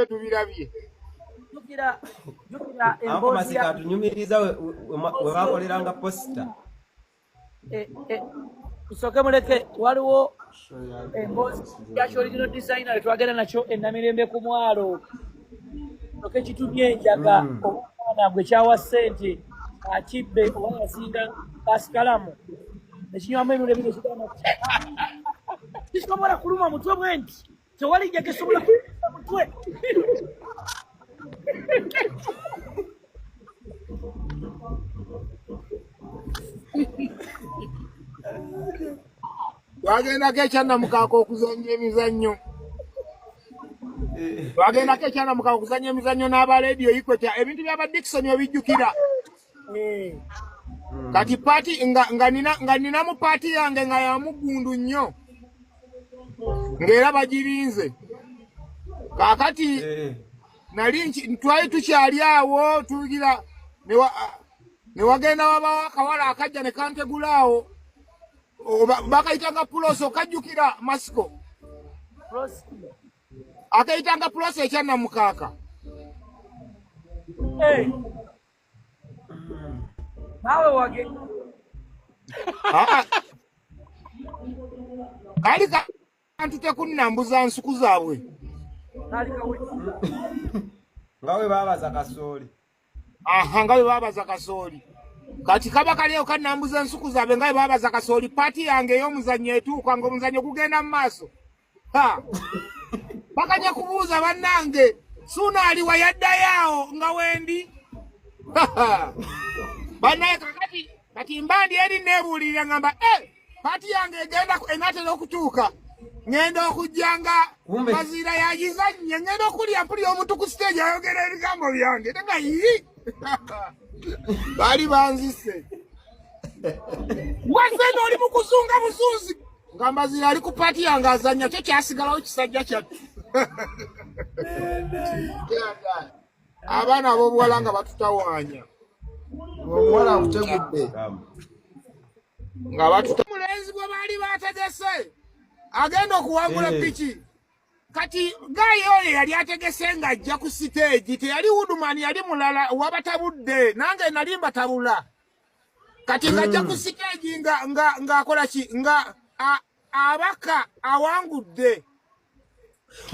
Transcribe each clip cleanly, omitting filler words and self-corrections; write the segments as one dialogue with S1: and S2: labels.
S1: bwe tubirabye.
S2: Jukira
S3: Ako masika tunyumiriza we bakoleranga poster.
S2: Usoke muleke waliwo embozi ya original designer twagenda nakyo enamirembe ku mwalo. Oke kitumye enjaga omwana gwe kyawa ssente akibbe oba yasinda kasikalamu. Nekinywamu ebintu ebyo kigamba kisobola kuluma mutwe bwenti tewali njaga esobola kuluma mutwe.
S1: Twagendako ekyannamukaaka okuzannya emizannyo. Twagendako ekyannamukaaka okuzannya emizannyo n'abalediyo Equator ebintu by'aba Dickson obijjukira. Kati paati nga ninamu paati yange nga ya muggundu nnyo ng'era bagirinze. Kaakati nali twali tukyali awo tugira ne wagenda wabawo akawala akajja ne kantegulaawo bakayitanga puloso kajjukira masiko akayitanga puloso ekyannamukaaka.
S2: Nawe wage
S1: kali kantu tekunnambuza nsuku zaabwe
S3: ngawe babaza kasooli.
S1: Ngawe babaza kasooli. Kati kaba kaliyo kannambuza nsuku zaabwe ngawe babaza kasooli. Paati yange ey'omuzannyo etuuka ng'omuzannyo gugenda mu maaso. Bakanya kubuuza bannange Sunaali wayaddayo nga wendi. Bannaye kati mbandi eri neebuulirira ngamba paati yange egenda enaatera okutuuka. Ngenda okujjanga Baziira yagizannye ngenda okulya mpulira omuntu ku stage ayogera ebigambo byange tenga yii baali banzise wasendo oli mu kuzunga busuuzi nga Baziira ali ku paati yange azannya kyo kyasigalawo kisajja kyattu. Abaana ab'obuwala nga batutawaanya
S4: omuwala akutegudde
S1: nga mulenzi gwe baali bategese agenda okuwangula piki. Kati gayi oyo yali ategese ng'ajja ku siteegi teyali Woodman yali mulala wabatabudde nange nali mbatabula. Kati ng'ajja ku siteegi ng'akola ki nga abaka awangudde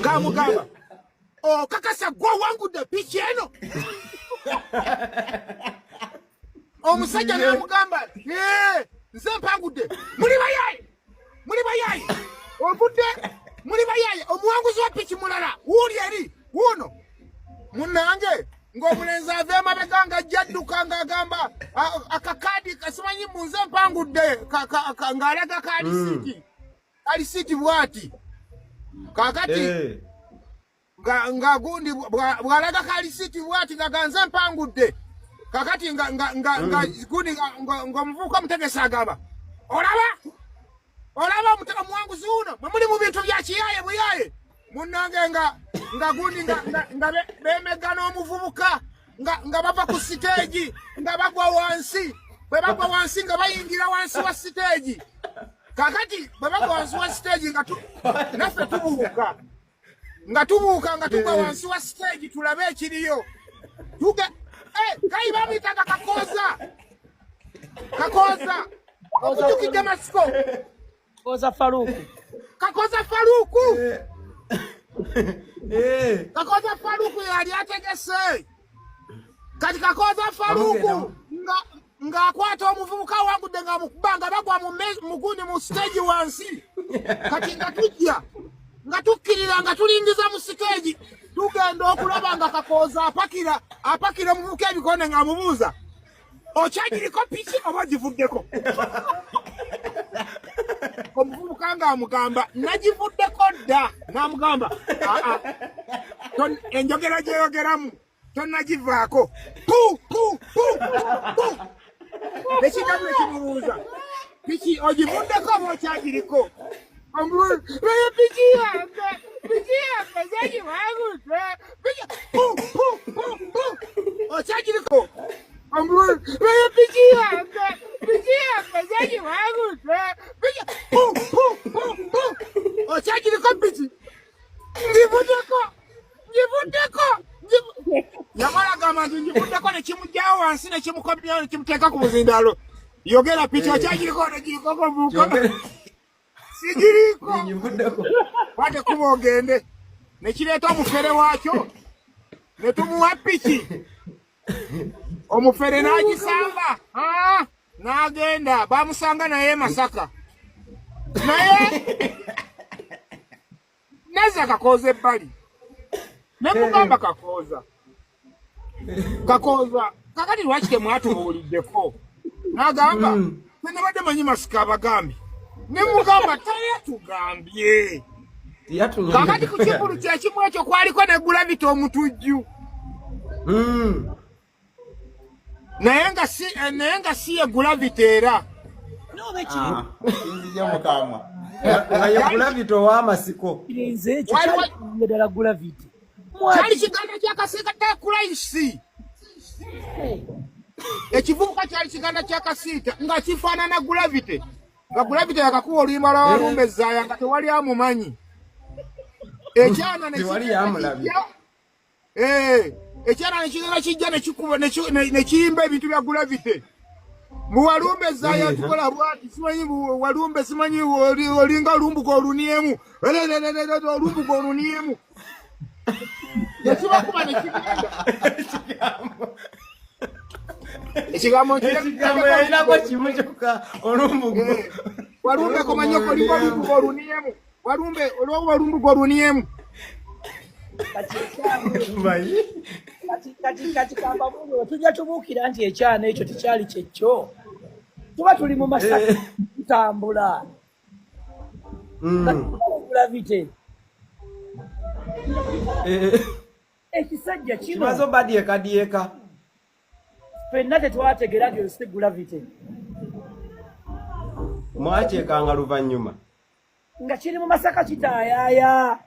S1: ng'amugamba kakasa gwe awangudde piki eno. Omusajja n'amugamba nze mpangudde muli bayaye ovudde muli bayaye omuwanguzi wa piki mulala wuuli eri wuuno munnange ng'omulenzi ava emabega ng'ajja adduka ng'agamba akakaadi kasimanyi munze mpangudde ng'alaga kalisiiti bw'ati kaakati nga gundi bw'alaga kalisiiti bw'ati ng'aganze mpangudde kakati gundi ng'omuvubuka omutegesi agamba olaba omuwanguzi uno mwe muli mu bintu bya kiyaye buyaye munnange nga gundi nga bemega n'omuvubuka nga bava ku siteegi nga bagwa wansi bwe bagwa wansi nga bayingira wansi wa siteegi kakati bwe bagwa wansi wa siteegi naffe tubuuka nga tugwa wansi wa siteegi tulabe ekiriyo kayi bamuyitaga kakooza okujjukidde masiko
S2: Kakoza Faruku.
S1: Kakoza Faruku yali ategese. Kati Kakoza Faruku ng'akwata omuvubuka awangudde ng'amukubanga bagwa muguni mu stage wansi. Kati nga tukkirira nga tulingiza mu stage tugenda okulaba nga Kakoza apakira omuvubuka ebikonde ng'amubuuza okyagiriko piki oba givuddeko. Omuvubuka ng'amugamba nagivuddeko dda n'amugamba enjogera gyeyogeramu tonnagivaako ekigambo ekimubuuza piki ogivuddeko oba okyagiriko. Piki yange zagiwangudde okyagiriko piki yange zagiwangudde okyagiriko piki ngivuddeko ngivuddeko yamala gamba nti ngivuddeko ne kimugyawo wansi ne kimukomyawo ne kimuteeka ku muzindalo yogera picha wakyagiriko negirikoko buuka sigiriko wate kuba ogende nekireeta omufere waakyo ne tumuwa piki omufere n'agisamba n'agenda bamusanga naye Masaka naye neza Kakooza ebbali nemugamba Kakooza kakati lwaki temwatubuuliddeko n'agamba nabadde manyi Masika abagambye nemugamba tayatugambye kakati ku kikulu kyekimu ekyo kwaliko ne Gravity omutujju naye nga si ye Gravity era
S3: Gravity ow'amasiko
S1: kyali kiganda kya Kasiita Christ ekivubuka kyali kiganda kya Kasiita nga kifaanana Gravity nga Gravity yakakuba oluyimba lwa Walumbe Ezaaya nga tewali amumanyi ekyana ekyana nekigenda kijja nekiyimba ebintu bya Gravity mu Walumbe Ezaaya tukola bwati simanyi Walumbe simanyi olinga olumbuka oluniemu olumbuka oluniemu yakibakuba ekigambo
S3: yayinako kimu kyokka olumbugo
S1: Walumbe komanyoko olinga olumbuka oluniemu Walumbe olwokuba olumbuka oluniemu
S2: kati kamba mungu tujja tubuukira nti ekyana ekyo tekyali kyekyo tuba tuli mu Masaka tutambula Gravity ekisajja kino
S3: kimaze obadiyekadiyeka
S2: ffenna tetwategeera nti si Gravity
S3: mwakyekanga luvannyuma
S2: nga kiri mu Masaka kitaayaaya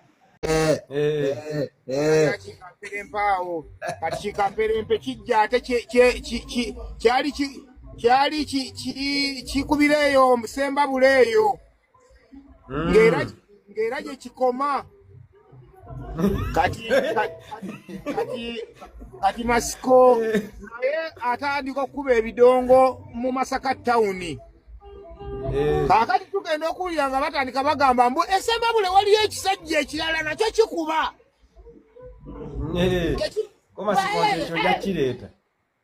S1: kikamperawo kati kikamperempe kijja ate kyali kikubireeyo Sembabule eyo ng'era gye kikoma kati Masiko naye atandika okukuba ebidongo mu Masaka tawuni kakati tugenda okuwulira nga batandika bagamba mbu Sembabule waliyo ekisajja ekirala nakyo kikuba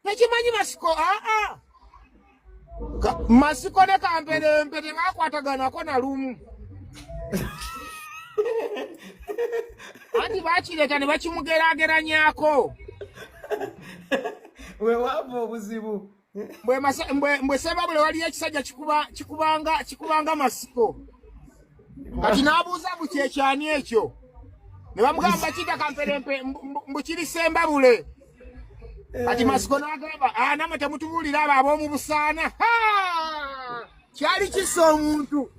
S1: tekimanyi Masiko Masiko ne Kamperempe tebakwataganako na lumu anti bakireeta ne bakimugeraageranyako
S3: wewaava obuzibu
S1: mbwe Sembabule waliyo ekisajja kikubanga Masiko kati n'abuuza buki ekyani ekyo ne bamugamba kita Kamperempe mbu kiri Sembabule kati Masiko n'agamba namwe temutubuulira abo ab'omu Busaana kyali kissa omuntu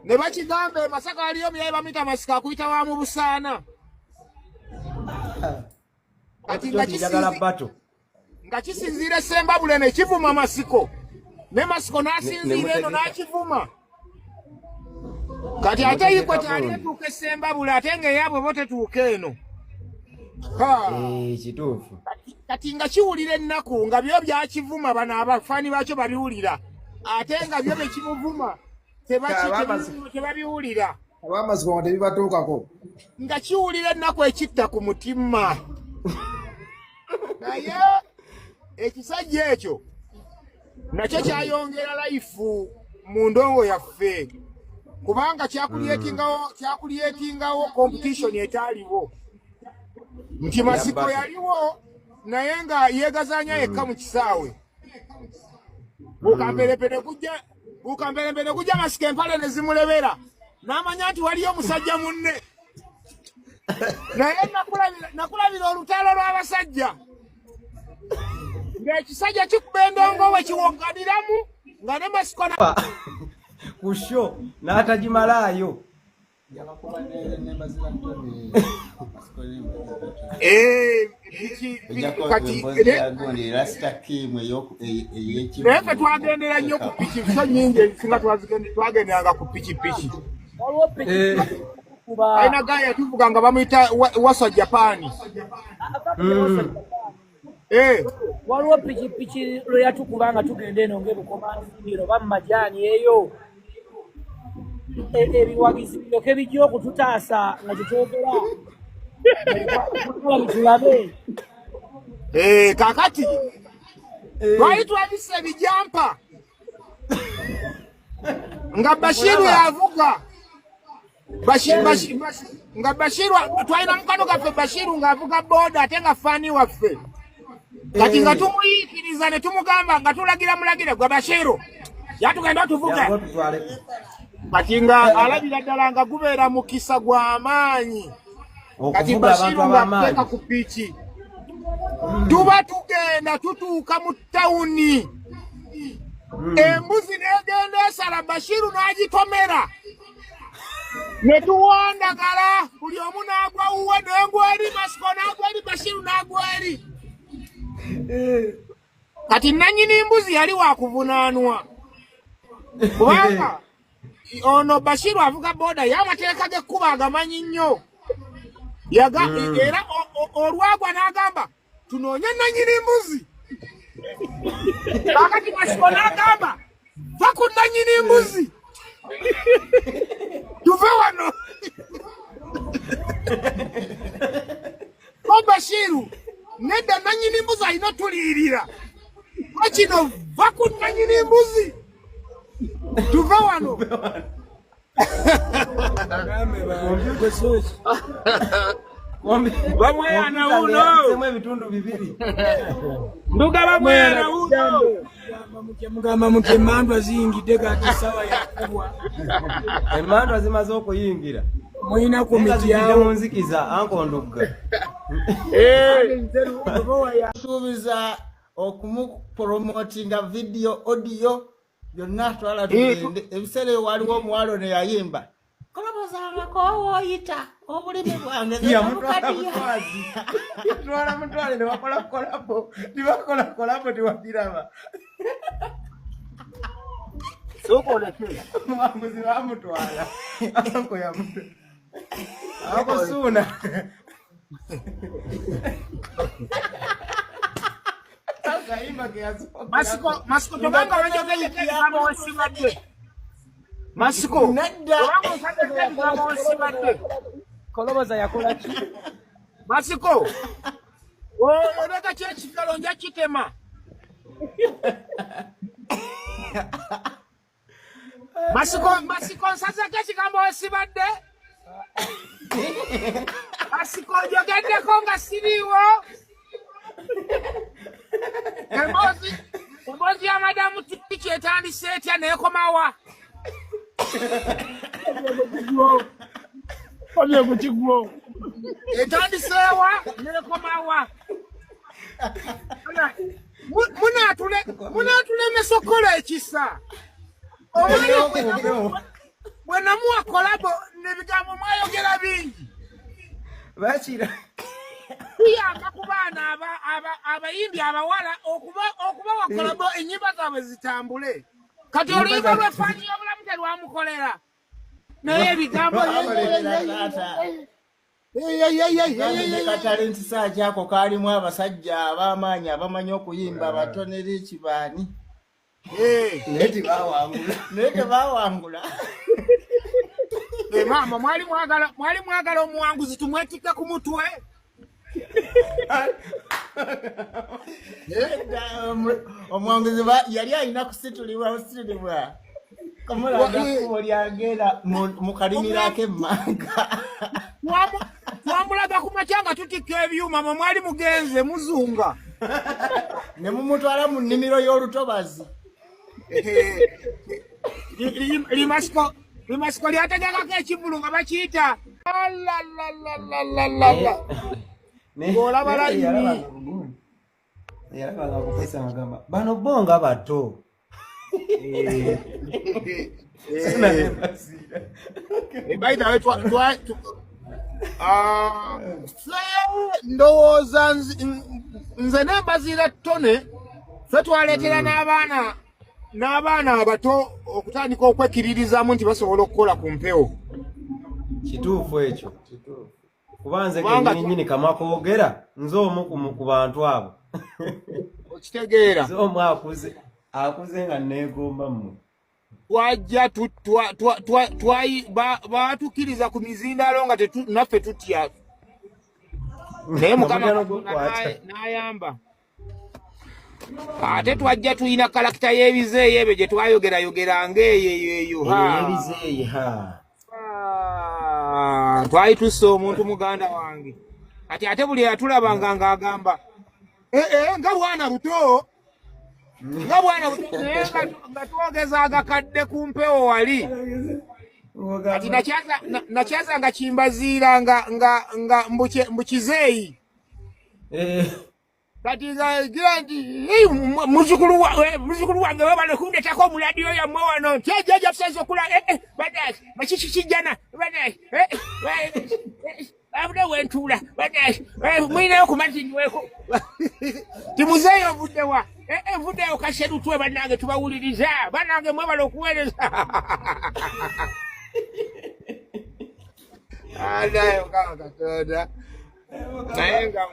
S1: ne bakigamba Masaka waliyo omuyayi bamuyita Masiko akuyita wa mu Busaana kati nga kisinziira Sembabule ne kivuma Masiko ne Masiko n'asinziira eno n'akivuma kati ate Ikwete ali etuuka Sembabule ate ng'eyaabwe bo tetuuka eno
S3: kituufu
S1: kati nga kiwulira ennaku nga byo byakivuma bano abafaani baakyo babiwulira ate nga byo bekimuvuma tebabiwulira
S4: ab'amasiko nga tebibatuukako
S1: nga kiwulira ennaku ekitta ku mutima naye ekisajja ekyo nakyo kyayongera layifu mu ndongo yaffe kubanga kyakulyetingawo competition etaaliwo nti Masiko yaliwo naye nga yeegazanya yekka mu kisaawe bukamperempe ne kujja Masiko empale ne zimulebera n'amanya nti waliyo omusajja munne naye nakulabira olutalo lw'abasajja ng'ekisajja kikuba endongo we kiwogganiramu nga ne Masiko
S3: kusho n'atagimalaayo
S1: naye fe twagendera nnyo ku piki so nyingi ezisinga twagenderanga ku pikipiki Aina gaya yatuvuga nga bamuyita Wasa Japan.
S2: Waliwo pikipiki lwe yatukuba nga tugenda eno ng'ebukomanzimiro bamumajani eyo. Ebiwagizi byoke bijja okututaasa nga kyetwogera. Tulabe.
S1: Kakati. Twali twabise ebijampa. Nga Bashiru yavuga. Nga Bashiru twalina mukano gaffe Bashiru ng'avuga boda ate nga fani waffe. Kati nga tumuyikiriza ne tumugamba nga tulagira mulagire gwa Bashiru. Yatugenda tuvuga. Kati nga alabira ddala nga gubeera mukisa gw'amaanyi. Kati Bashiru nga ku piki. Tuba tugenda tutuuka mu tawuni. Embuzi n'egenda esala Bashiru n'agitomera. Ne tuwandagala buli omu n'agwa wuwe n'engweri Masiko n'agweri Bashiru n'agweri. Kati nannyini mbuzi yali wakuvunaanwa. Kubanga ono Bashiru avuga boda y'amateeka g'ekkuba agamanyi nnyo. Era olwagwa n'agamba tunoonye nannyini mbuzi. Kakati Masiko n'agamba va ku nannyini mbuzi. Tuve wano. Ko Bashiru nedda nannyini mbuzi alina tuliyirira. Kino va ku nannyini mbuzi. Tuve wano. Bamweyana uno.
S3: Sema ebitundu bibiri.
S1: Nduga bamweyana uno.
S5: Mugamba muke mandwa ziyingidde kati sawa yakubwa.
S3: Emandwa zimaze okuyingira.
S5: Muyina komiti yawo
S3: munzikiza ankondugga.
S6: Suubiza okumupromotinga video audio byonna twala tugende ebiseera waliwo omuwalo ne yayimba kolabozanga kowoyita obulimi bwange
S3: twala mutwale ne bakola kolabo tiwabiraba mwanguzi bamutwala anko yamutu ako suuna
S1: Masiko tobanga wajogeye kama wasibadde. Masiko nedda kama wasibadde.
S2: Koloboza yakola ki?
S1: Masiko oleka kyekigalo nja kitema. Masiko nsaza kekigamba wasibadde. Masiko jogeddeko nga siriiwo. Embozi ya madamu tiki etandise etya nekomawa.
S5: Omye kukigwo.
S1: Etandisewa nekomawa. Munatule mesokola ekisa. Bwena muwa kolabo nebigambo mwayogera bingi.
S3: Bachira.
S1: Kuyamba ku baana abayimbi abawala okuba wakolabo ennyimba zaabwe zitambule. Kati oluyimba lw'effaani y'obulamu terwamukolera. Naye ebigambo
S6: talenti saaki ako kaalimu abasajja ab'amaanyi abamanyi okuyimba abatonera ekibaani naye tebaawangula.
S1: Maama mwali mwagala omuwanguzi tumwetikke ku mutwe.
S6: Omuwanguzi yali alina kusitulibwa kamulaga kkubo lyagenda mu kalimiro ak'emmanga.
S1: Twamulaga ku makya nga tutikka ebyuma mwe mwali mugenze muzunga.
S6: Ne mumutwala mu nnimiro y'olutobazi.
S1: Limasiko lyategekako ekivulu nga bakiyita. Ng'olaba layini.
S3: Yalabanga kupesa magamba. Bano bonga bato.
S1: Baita ndowooza nze nembaziira ttone ffe twaleetera n'abaana abato okutandika okwekiririzamu nti basobola okukola ku mpewo.
S3: Kituufu ekyo. Kubanze kennyini kama koogera nze omu ku bantu abo.
S1: Okitegeera.
S3: Nze omu akuze nga neegomba mmwe.
S1: Twajja batukiriza ku mizindalo nga naffe tutya. Naye Mukama n'ayamba. Ate twajja tuyina kalakita y'ebizeeyi ebyo gye twayogerayogera ng'eyo.
S3: Ebizeeyi
S1: Twali tusse omuntu muganda wange. Ate buli yatulabanga ng'agamba nga bwana buto. Nga bwana buto naye nga twogeza agakadde ku mpewo wali. Ati nakyaza nga kimbaziira nga mbukizeeyi. Kati gira nti muzukulu wange webale kundetako mu ladiyo yammwe wano tyejeja tusaze okula badaasi makikikijjana badaasi abude wentuula badaasi mwinayo kumazinyiweko timuzeeyo ovuddewa nvuddeyo kaserutwe bannange tubawuliriza bannange mwebale okuweereza adayo kama Katonda naye nga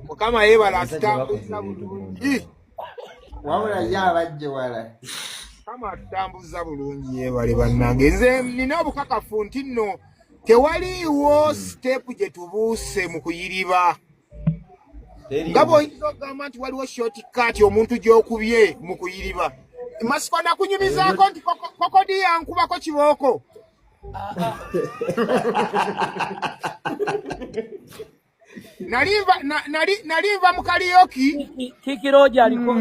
S1: Mukama yeebale atutambuza bulungi.
S6: Wabula ye abajje wala.
S1: Mukama atutambuza bulungi yeebale bannange. Nze nina obukakafu nti nno tewaliiwo siteepu gye tubuuse mu kuyiriba. Nga bw'oyinza okugamba nti waliwo shortcut omuntu gy'okubye mu kuyiriba. Masiko nakunyumizaako nti kokodi yankubako kibooko. Nalimva mu karaoke
S2: Kikiroja aliko